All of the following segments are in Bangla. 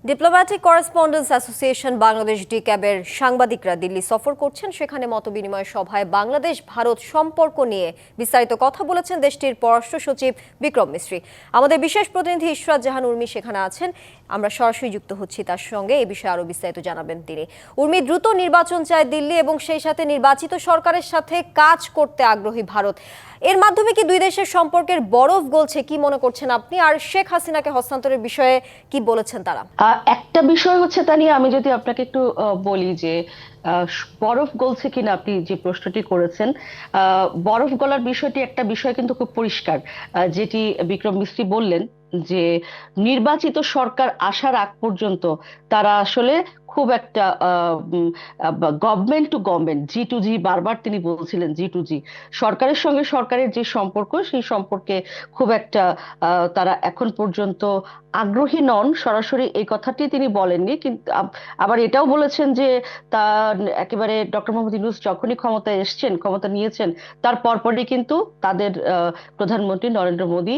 ডিপ্লোম্যাটিক করেসপন্ডেন্স অ্যাসোসিয়েশন বাংলাদেশ ডিক্যাবের সাংবাদিকরা দিল্লি সফর করছেন। সেখানে মতবিনিময় সভায় বাংলাদেশ ভারত সম্পর্ক নিয়ে বিস্তারিত কথা বলেছেন দেশটির পররাষ্ট্র সচিব বিক্রম মিস্ত্রি। আমাদের বিশেষ প্রতিনিধি ইশরাত জাহান উর্মি সেখানে আছেন, আমরা সরাসরি যুক্ত হচ্ছি তার সঙ্গে। এই বিষয়ে আরো বিস্তারিত জানাবেন তিনি। উর্মি, দ্রুত নির্বাচন চায় দিল্লি এবং সেই সাথে নির্বাচিত সরকারের সাথে কাজ করতে আগ্রহী ভারত। এর মাধ্যমে কি দুই দেশের সম্পর্কের বরফ গলছে, কি মনে করছেন আপনি? আর শেখ হাসিনাকে হস্তান্তরের বিষয়ে কি বলেছেন তারা? একটা বিষয় হচ্ছে তা নিয়ে আমি যদি আপনাকে একটু বলি যে বরফ গলছে কিনা আপনি যে প্রশ্নটি করেছেন, বরফ গলার বিষয়টি একটা বিষয় কিন্তু খুব পরিষ্কার, যেটি বিক্রম মিস্ত্রি বললেন যে নির্বাচিত সরকার আসার আগ পর্যন্ত তারা আসলে খুব একটা গভর্নমেন্ট টু গভর্নমেন্ট, G2G, বারবার তিনি বলছিলেন G2G, সরকারের সঙ্গে সরকারের যে সম্পর্ক সেই সম্পর্কে খুব একটা তারা এখন পর্যন্ত আগ্রহী নন। সরাসরি এই কথাটি তিনি বলেননি, কিন্তু আবার এটাও বলেছেন যে তা একেবারে ডক্টর মোহাম্মদ ইউনূস যখনই ক্ষমতায় এসছেন, ক্ষমতা নিয়েছেন, তার পরপরই কিন্তু তাদের প্রধানমন্ত্রী নরেন্দ্র মোদী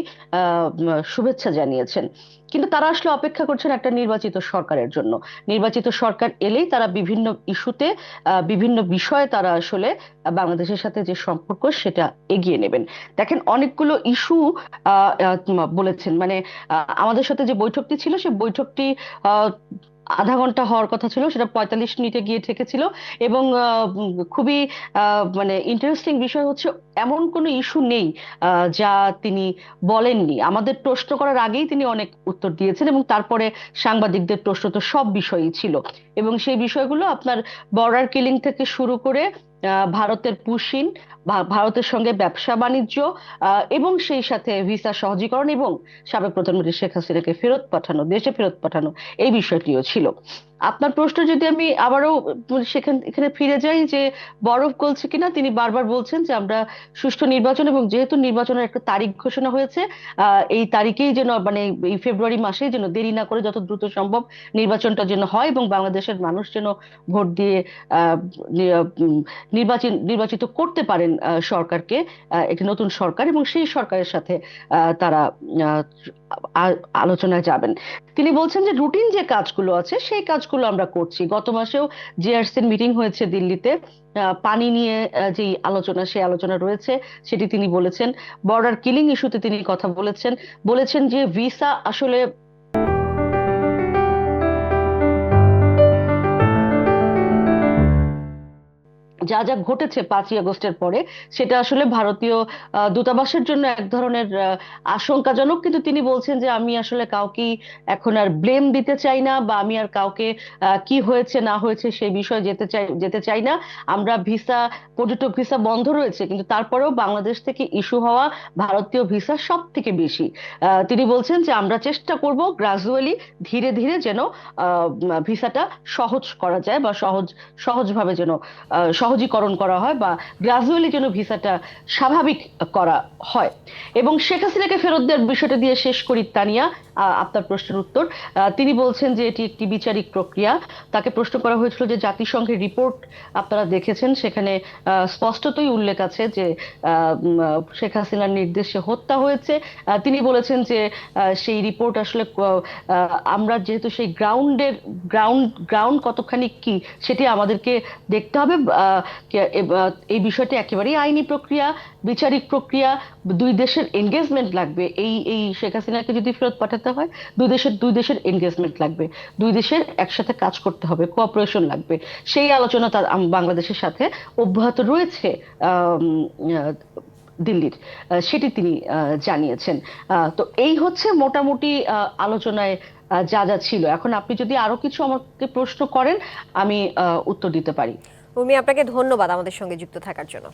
শুভেচ্ছা জানিয়েছেন। কিন্তু তারা আসলে অপেক্ষা করছেন একটা নির্বাচিত সরকারের জন্য। নির্বাচিত সরকার এলেই তারা বিভিন্ন ইস্যুতে, বিভিন্ন বিষয়ে তারা আসলে বাংলাদেশের সাথে যে সম্পর্ক সেটা এগিয়ে নেবেন। দেখেন, অনেকগুলো ইস্যু বলেছেন, মানে আমাদের সাথে যে বৈঠকটি ছিল সেই বৈঠকটি আহ, আধা ঘন্টা হওয়ার কথা ছিল, সেটা 45 মিনিটে গিয়ে ঠেকেছিল। এবং খুবই মানে ইন্টারেস্টিং বিষয় হচ্ছে এমন কোনো ইস্যু নেই যা তিনি বলেননি। আমাদের প্রশ্ন করার আগেই তিনি অনেক উত্তর দিয়েছেন, এবং তারপরে সাংবাদিকদের প্রশ্ন তো সব বিষয়ই ছিল। এবং সেই বিষয়গুলো আপনার বর্ডার কিলিং থেকে শুরু করে ভারতের পুশিন, ভারতের সঙ্গে ব্যবসা বাণিজ্য, এবং সেই সাথে ভিসা সহজীকরণ এবং সাবেক প্রধানমন্ত্রী শেখ হাসিনাকে ফেরত পাঠানো, দেশে ফেরত পাঠানো, এই বিষয়টিও ছিল। আপনার প্রশ্ন যদি আমি আবারও এখানে ফিরে যাই যে বরফ গলছে কিনা, তিনি বারবার বলছেন যে আমরা সুষ্ঠু নির্বাচন, এবং যেহেতু নির্বাচনের একটা তারিখ ঘোষণা হয়েছে, এই তারিখেই যেন, মানে এই ফেব্রুয়ারি মাসেই যেন দেরি না করে যত দ্রুত সম্ভব নির্বাচনটা যেন হয়, এবং বাংলাদেশের মানুষ যেন ভোট দিয়ে আহ নির্বাচিত করতে পারেন সরকারকে, একটি নতুন সরকার, এবং সেই সরকারের সাথে তারা আহ, আলোচনায় যাবেন। তিনি বলছেন যে রুটিন যে কাজগুলো আছে সেই কাজগুলো আমরা করছি। গত মাসেও জিআরসির মিটিং হয়েছে দিল্লিতে, পানি নিয়ে যে আলোচনা, সেই আলোচনা রয়েছে, সেটি তিনি বলেছেন। বর্ডার কিলিং ইস্যুতে তিনি কথা বলেছেন, বলেছেন যে ভিসা আসলে যা যা ঘটেছে 5ই আগস্টের পরে, সেটা আসলে ভারতীয় দূতাবাসের জন্য এক ধরনের আশঙ্কাজনক। কিন্তু তিনি বলছেন যে আমি আসলে কাউকে এখন আর ব্লেম দিতে চাই না, বা আমি আর কাউকে কি হয়েছে না হয়েছে সেই বিষয়ে যেতে চাই না। আমরা ভিসা, পর্যটক ভিসা বন্ধ রয়েছে, কিন্তু তারপরেও বাংলাদেশ থেকে ইস্যু হওয়া ভারতীয় ভিসা সব থেকে বেশি। তিনি বলছেন যে আমরা চেষ্টা করব গ্রাজুয়ালি, ধীরে ধীরে যেন ভিসাটা সহজ করা যায়, বা সহজভাবে যেন সহজীকরণ করা হয়, বা গ্রাজুয়ালি যেন ভিসাটা স্বাভাবিক করা হয়। এবং শেখ হাসিনাকে ফেরত দেওয়ার বিষয়টা দিয়ে শেষ করি তানিয়া, আপনার প্রশ্নের উত্তর। তিনি বলছেন যে এটি একটি বিচারিক প্রক্রিয়া। তাকে প্রশ্ন করা হয়েছিল যে জাতিসংঘের রিপোর্ট আপনারা দেখেছেন, সেখানে স্পষ্টতই উল্লেখ আছে যে শেখ হাসিনার নির্দেশে হত্যা হয়েছে। তিনি বলেছেন যে সেই রিপোর্ট আসলে আমরা যেহেতু সেই গ্রাউন্ড কতখানি কি সেটি আমাদেরকে দেখতে হবে। এই বিষয়টি একেবারেই আইনি প্রক্রিয়া, বিচারিক প্রক্রিয়া। দুই দেশের এনগেজমেন্ট লাগবে। এই এই শেখ হাসিনাকে যদি ফেরত পাঠাতে হয়, দুই দেশের এনগেজমেন্ট লাগবে, দুই দেশের একসাথে কাজ করতে হবে, কোঅপারেশন লাগবে। সেই আলোচনা তার বাংলাদেশের সাথে অব্যাহত রয়েছে দিল্লির, সেটি তিনি জানিয়েছেন। তো এই হচ্ছে মোটামুটি আলোচনায় যা যা ছিল। এখন আপনি যদি আরো কিছু আমাকে প্রশ্ন করেন, আমি উত্তর দিতে পারি। উর্মি, আপনাকে ধন্যবাদ আমাদের সঙ্গে যুক্ত থাকার জন্য।